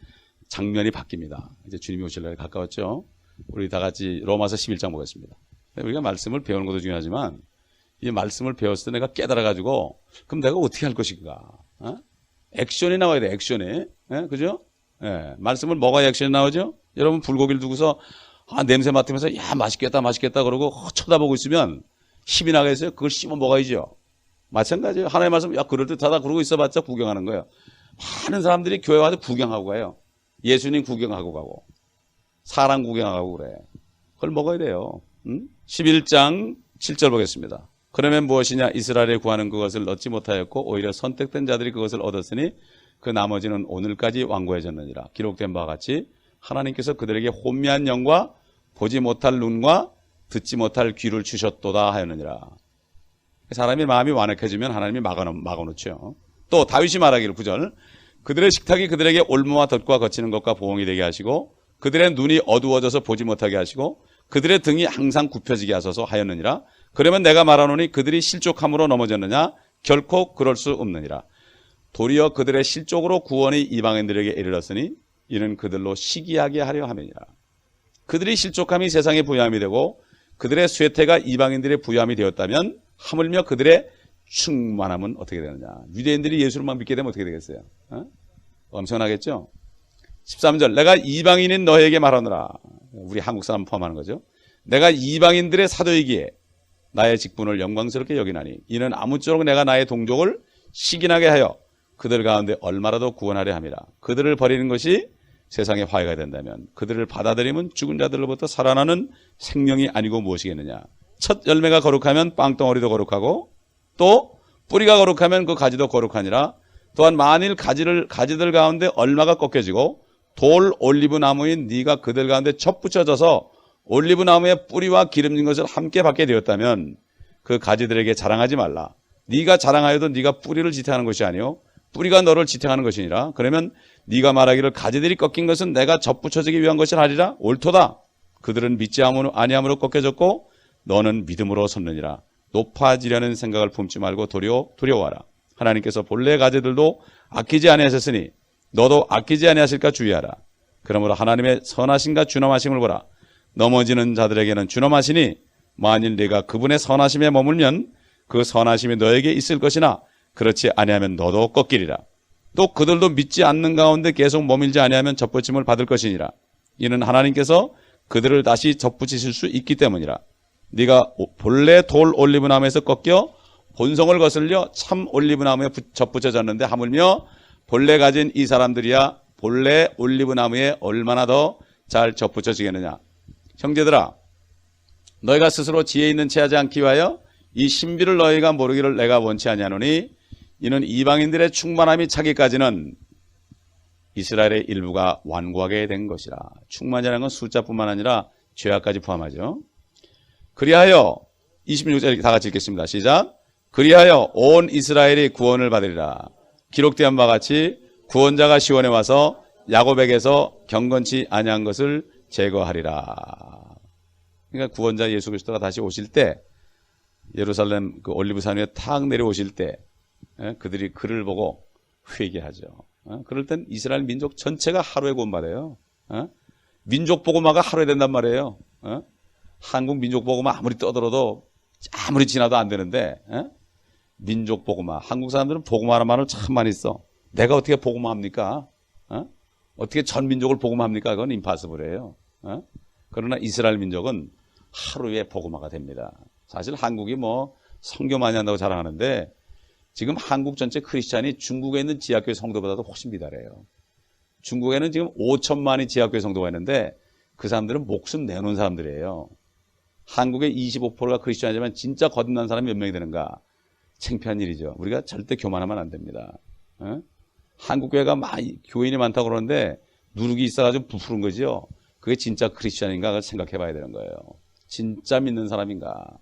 장면이 바뀝니다. 이제 주님이 오실 날이 가까웠죠. 우리 다 같이 로마서 11장 보겠습니다. 우리가 말씀을 배우는 것도 중요하지만 이 말씀을 배웠을 때 내가 깨달아가지고 그럼 내가 어떻게 할 것인가? 액션이 나와야 돼, 액션이. 그죠? 말씀을 먹어야 액션이 나오죠? 여러분 불고기를 두고서 냄새 맡으면서 야 맛있겠다 그러고 쳐다보고 있으면 힘이 나겠어요? 그걸 씹어 먹어야죠. 마찬가지예요. 하나님의 말씀 야 그럴듯하다 그러고 있어봤자 구경하는 거예요. 많은 사람들이 교회 와서 구경하고 가요. 예수님 구경하고 가고 사람 구경하고 그래. 그걸 먹어야 돼요. 11장 7절 보겠습니다. 그러면 무엇이냐? 이스라엘에 구하는 그것을 얻지 못하였고 오히려 선택된 자들이 그것을 얻었으니 그 나머지는 오늘까지 완고해졌느니라. 기록된 바와 같이 하나님께서 그들에게 혼미한 영과 보지 못할 눈과 듣지 못할 귀를 주셨도다 하였느니라. 사람의 마음이 완악해지면 하나님이 막아놓죠. 또 다윗이 말하기를 9절 그들의 식탁이 그들에게 올무와 덫과 거치는 것과 보응이 되게 하시고 그들의 눈이 어두워져서 보지 못하게 하시고 그들의 등이 항상 굽혀지게 하소서 하였느니라. 그러면 내가 말하노니 그들이 실족함으로 넘어졌느냐? 결코 그럴 수 없느니라. 도리어 그들의 실족으로 구원이 이방인들에게 이르렀으니 이는 그들로 시기하게 하려 함이니라. 그들이 실족함이 세상의 부유함이 되고 그들의 쇠퇴가 이방인들의 부유함이 되었다면 하물며 그들의 충만함은 어떻게 되느냐. 유대인들이 예수를만 믿게 되면 어떻게 되겠어요? 엄청나겠죠? 13절 내가 이방인인 너에게 말하노라. 우리 한국 사람 포함하는 거죠. 내가 이방인들의 사도이기에 나의 직분을 영광스럽게 여기나니 이는 아무쪼록 내가 나의 동족을 시기나게 하여 그들 가운데 얼마라도 구원하려 함이라. 그들을 버리는 것이 세상에 화해가 된다면 그들을 받아들이면 죽은 자들로부터 살아나는 생명이 아니고 무엇이겠느냐. 첫 열매가 거룩하면 빵덩어리도 거룩하고 또 뿌리가 거룩하면 그 가지도 거룩하니라. 또한 만일 가지들 가운데 얼마가 꺾여지고 돌 올리브 나무인 네가 그들 가운데 접붙여져서 올리브 나무의 뿌리와 기름진 것을 함께 받게 되었다면 그 가지들에게 자랑하지 말라. 네가 자랑하여도 네가 뿌리를 지탱하는 것이 아니요 뿌리가 너를 지탱하는 것이니라. 그러면 네가 말하기를 가지들이 꺾인 것은 내가 접붙여지기 위한 것이라 하리라. 옳도다. 그들은 믿지 아니함으로 꺾여졌고 너는 믿음으로 섰느니라. 높아지려는 생각을 품지 말고 두려워하라. 하나님께서 본래 가지들도 아끼지 아니하셨으니 너도 아끼지 아니하실까 주의하라. 그러므로 하나님의 선하심과 준엄하심을 보라. 넘어지는 자들에게는 준엄하시니 만일 네가 그분의 선하심에 머물면 그 선하심이 너에게 있을 것이나 그렇지 아니하면 너도 꺾이리라. 또 그들도 믿지 않는 가운데 계속 머밀지 아니하면 접붙임을 받을 것이니라. 이는 하나님께서 그들을 다시 접붙이실 수 있기 때문이라. 네가 본래 돌 올리브나무에서 꺾여 본성을 거슬려 참 올리브나무에 접붙여졌는데 하물며 본래 가진 이 사람들이야 본래 올리브나무에 얼마나 더 잘 접붙여지겠느냐. 형제들아, 너희가 스스로 지혜 있는 채 하지 않기 위하여 이 신비를 너희가 모르기를 내가 원치 아니하노니 이는 이방인들의 충만함이 차기까지는 이스라엘의 일부가 완고하게 된 것이라. 충만이라는 건 숫자뿐만 아니라 죄악까지 포함하죠. 그리하여 26절 다 같이 읽겠습니다. 시작. 그리하여 온 이스라엘이 구원을 받으리라. 기록된 바와 같이 구원자가 시온에 와서 야곱에게서 경건치 아니한 것을 제거하리라. 그러니까 구원자 예수 그리스도가 다시 오실 때 예루살렘 그 올리브산 위에 탁 내려오실 때 그들이 그를 보고 회개하죠. 그럴 땐 이스라엘 민족 전체가 하루에 구원받아요. 민족 복음화가 하루에 된단 말이에요. 한국 민족 복음화 아무리 떠들어도 아무리 지나도 안 되는데 민족 복음화. 한국 사람들은 복음화라는 말을 참 많이 써. 내가 어떻게 복음화합니까? 어떻게 전 민족을 복음화합니까? 그건 임파서블이에요. 그러나 이스라엘 민족은 하루에 복음화가 됩니다. 사실 한국이 뭐 선교 많이 한다고 자랑하는데 지금 한국 전체 크리스찬이 중국에 있는 지하교회 성도보다도 훨씬 비달해요. 중국에는 지금 5천만이 지하교회 성도가 있는데 그 사람들은 목숨 내놓은 사람들이에요. 한국의 25%가 크리스찬이지만 진짜 거듭난 사람이 몇 명이 되는가? 창피한 일이죠. 우리가 절대 교만하면 안 됩니다. 한국 교회가 교인이 많다고 그러는데 누룩이 있어가지고 부풀은 거죠. 그게 진짜 크리스찬인가? 그걸 생각해 봐야 되는 거예요. 진짜 믿는 사람인가?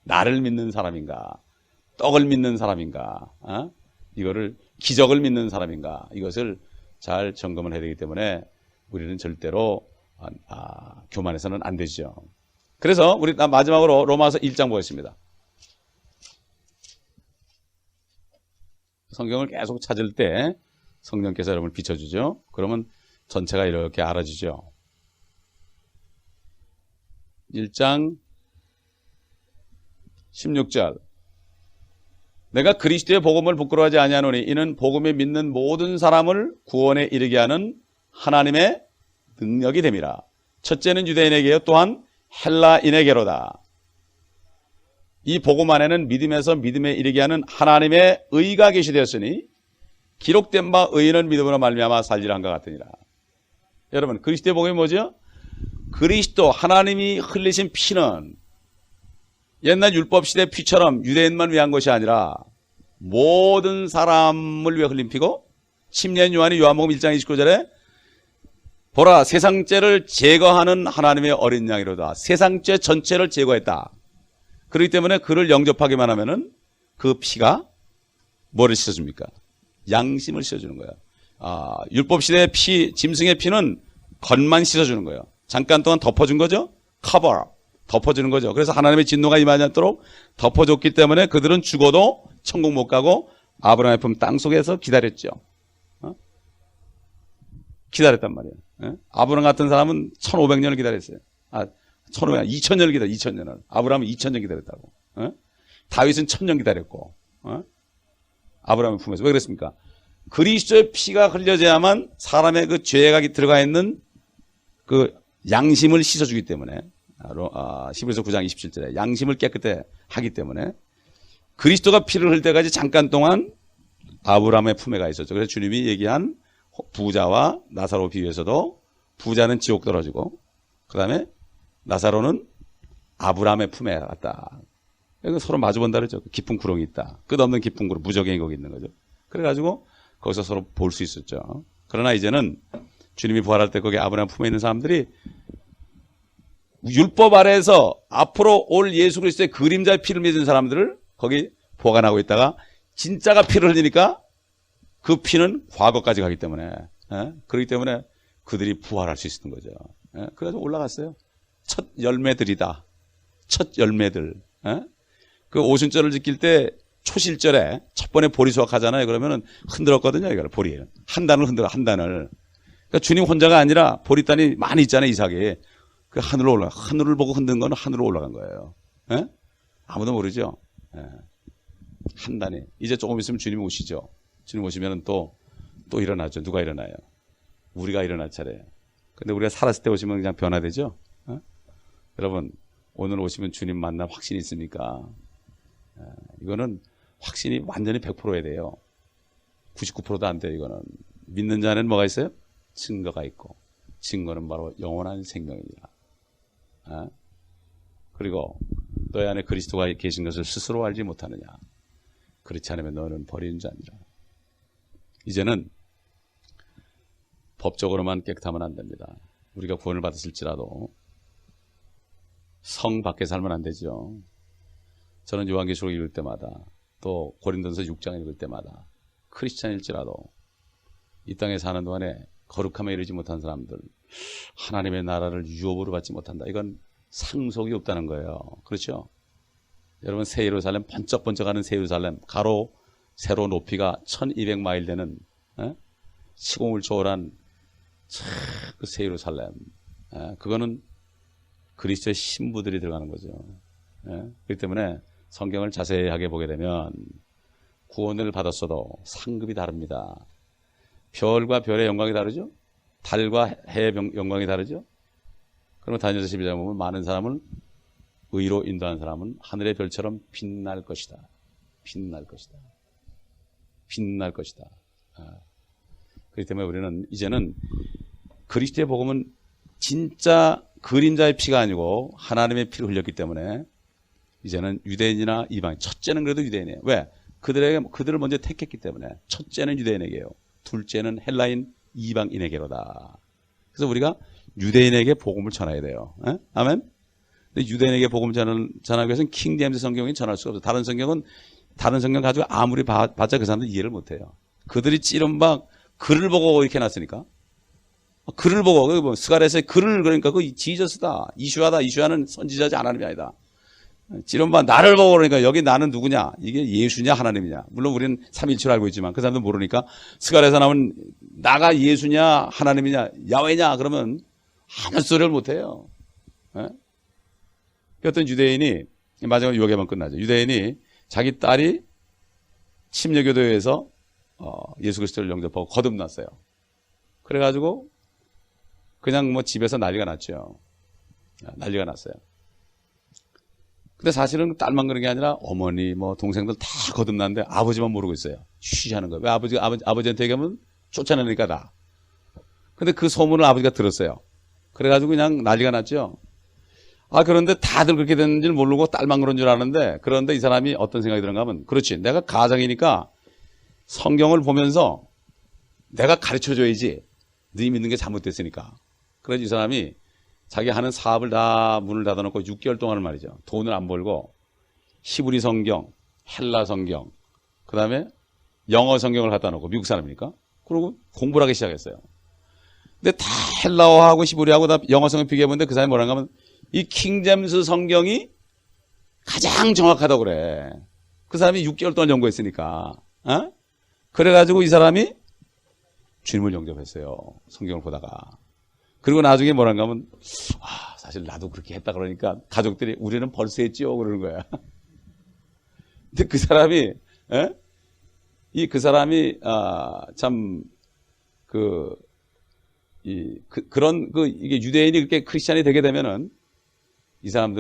나를 믿는 사람인가? 떡을 믿는 사람인가? 이거를 기적을 믿는 사람인가? 이것을 잘 점검을 해야 되기 때문에 우리는 절대로 교만해서는 안 되죠. 그래서 우리 마지막으로 로마서 1장 보겠습니다. 성경을 계속 찾을 때 성령께서 여러분을 비춰주죠. 그러면 전체가 이렇게 알아지죠. 1장 16절. 내가 그리스도의 복음을 부끄러워하지 아니하노니 이는 복음에 믿는 모든 사람을 구원에 이르게 하는 하나님의 능력이 됨이라. 첫째는 유대인에게요 또한 헬라인에게로다. 이 복음 안에는 믿음에서 믿음에 이르게 하는 하나님의 의가 계시되었으니 기록된 바 의인은 믿음으로 말미암아 살리라 한것 같으니라. 여러분 그리스도의 복음이 뭐죠? 그리스도 하나님이 흘리신 피는 옛날 율법시대 피처럼 유대인만 위한 것이 아니라 모든 사람을 위해 흘린 피고 침례인 요한이 요한복음 1장 29절에 보라 세상죄를 제거하는 하나님의 어린 양이로다. 세상죄 전체를 제거했다. 그렇기 때문에 그를 영접하기만 하면은 그 피가 뭐를 씻어줍니까? 양심을 씻어주는 거예요. 율법시대의 피, 짐승의 피는 겉만 씻어주는 거예요. 잠깐 동안 덮어준 거죠? 커버, 덮어주는 거죠. 그래서 하나님의 진노가 임하지 않도록 덮어줬기 때문에 그들은 죽어도 천국 못 가고 아브라함의 품 땅속에서 기다렸죠. 기다렸단 말이에요. 아브라함 같은 사람은 1500년을 기다렸어요. 1500년, 2000년을 기다렸어요. 2000년을. 아브라함은 2000년 기다렸다고. 다윗은 1000년 기다렸고. 아브라함의 품에서. 왜 그랬습니까? 그리스도의 피가 흘려져야만 사람의 그 죄가 들어가 있는 그 양심을 씻어주기 때문에 히브리서 9장 27절에 양심을 깨끗해 하기 때문에 그리스도가 피를 흘릴 때까지 잠깐 동안 아브라함의 품에 가 있었죠. 그래서 주님이 얘기한 부자와 나사로 비유에서도 부자는 지옥 떨어지고 그 다음에 나사로는 아브라함의 품에 갔다. 서로 마주본다 그러죠. 깊은 구렁이 있다. 끝없는 깊은 구렁, 무적행이 거기 있는 거죠. 그래가지고 거기서 서로 볼 수 있었죠. 그러나 이제는 주님이 부활할 때 거기 아브라함 품에 있는 사람들이 율법 아래에서 앞으로 올 예수 그리스도의 그림자의 피를 맺은 사람들을 거기 보관하고 있다가 진짜가 피를 흘리니까 그 피는 과거까지 가기 때문에 그렇기 때문에 그들이 부활할 수 있는 거죠. 그래서 올라갔어요. 첫 열매들이다. 첫 열매들. 그 오순절을 지킬 때 초실절에 첫 번에 보리 수확하잖아요. 그러면은 흔들었거든요. 이걸 보리 한 단을 흔들어 한 단을. 그러니까 주님 혼자가 아니라 보리단이 많이 있잖아요. 이삭이 그 하늘로 올라 하늘을 보고 흔든 거는 하늘로 올라간 거예요. 아무도 모르죠. 한 단이 이제 조금 있으면 주님 오시죠. 주님 오시면은 또 일어나죠. 누가 일어나요? 우리가 일어날 차례예요. 근데 우리가 살았을 때 오시면 그냥 변화되죠. 여러분 오늘 오시면 주님 만날 확신이 있습니까? 이거는 확신이 완전히 100%여야 돼요. 99%도 안 돼요. 이거는 믿는 자는 뭐가 있어요? 증거가 있고 증거는 바로 영원한 생명이니라. 그리고 너희 안에 그리스도가 계신 것을 스스로 알지 못하느냐. 그렇지 않으면 너는 버리는 자니라. 이제는 법적으로만 깨끗하면 안 됩니다. 우리가 구원을 받았을지라도 성 밖에 살면 안 되죠. 저는 요한계시록 읽을 때마다 또 고린도전서 6장 읽을 때마다 크리스찬일지라도 이 땅에 사는 동안에 거룩함에 이르지 못한 사람들 하나님의 나라를 유업으로 받지 못한다. 이건 상속이 없다는 거예요. 그렇죠? 여러분 새 예루살렘 번쩍번쩍하는 새 예루살렘 가로 세로 높이가 1200마일 되는 시공을 초월한 그 새 예루살렘 그거는 그리스도의 신부들이 들어가는 거죠. 그렇기 때문에 성경을 자세하게 보게 되면 구원을 받았어도 상급이 다릅니다. 별과 별의 영광이 다르죠. 달과 해의 영광이 다르죠. 그러면 다니엘서 12장 보면 많은 사람을 의로 인도한 사람은 하늘의 별처럼 빛날 것이다. 빛날 것이다. 빛날 것이다. 그렇기 때문에 우리는 이제는 그리스도의 복음은 진짜 그림자의 피가 아니고 하나님의 피를 흘렸기 때문에 이제는 유대인이나 이방인, 첫째는 그래도 유대인이에요. 왜? 그들을 먼저 택했기 때문에 첫째는 유대인에게요. 둘째는 헬라인 이방인에게로다. 그래서 우리가 유대인에게 복음을 전해야 돼요. 아멘? 근데 유대인에게 복음을 전하기 위해서는 킹제임스 성경이 전할 수가 없어요. 다른 성경 가지고 아무리 봤자 그 사람들 이해를 못해요. 그들이 찌른박 글을 보고 이렇게 놨으니까. 글을 보고, 스가랴서의 글을 그러니까 그 지저스다. 이슈하다. 이슈하는 선지자지 하나님이 아니다. 찌른박 나를 보고 그러니까 여기 나는 누구냐? 이게 예수냐 하나님이냐? 물론 우리는 삼위일체를 알고 있지만 그 사람들 모르니까 스가랴에서 나오는 나가 예수냐 하나님이냐 야훼냐 그러면 아무 소리를 못해요. 어떤 유대인이 마지막 유혹에만 끝나죠. 유대인이 자기 딸이 침례교도에서 예수 그리스도를 영접하고 거듭났어요. 그래가지고 그냥 뭐 집에서 난리가 났죠. 난리가 났어요. 근데 사실은 딸만 그런 게 아니라 어머니 뭐 동생들 다 거듭났는데 아버지만 모르고 있어요. 쉬쉬하는 거예요. 왜 아버지한테 얘기하면 쫓아내니까 다. 근데 그 소문을 아버지가 들었어요. 그래가지고 그냥 난리가 났죠. 그런데 다들 그렇게 됐는지를 모르고 딸만 그런 줄 아는데 그런데 이 사람이 어떤 생각이 드는가 하면 그렇지. 내가 가장이니까 성경을 보면서 내가 가르쳐줘야지. 네 믿는 게 잘못됐으니까. 그래서 이 사람이 자기 하는 사업을 다 문을 닫아놓고 6개월 동안을 말이죠. 돈을 안 벌고 히브리 성경, 헬라 성경, 그 다음에 영어 성경을 갖다 놓고 미국 사람이니까 그리고 공부를 하기 시작했어요. 근데 다 헬라어하고 히브리하고 다 영어 성경 비교해보는데 그 사람이 뭐라고 하면 이 킹제임스 성경이 가장 정확하다고 그래. 그 사람이 6개월 동안 연구했으니까. 그래가지고 이 사람이 주님을 영접했어요. 성경을 보다가. 그리고 나중에 뭐란가 하면 사실 나도 그렇게 했다 그러니까 가족들이 우리는 벌써 했지요 그러는 거야. 근데 그 사람이 참 이게 유대인이 그렇게 크리스찬이 되게 되면은 이 사람들은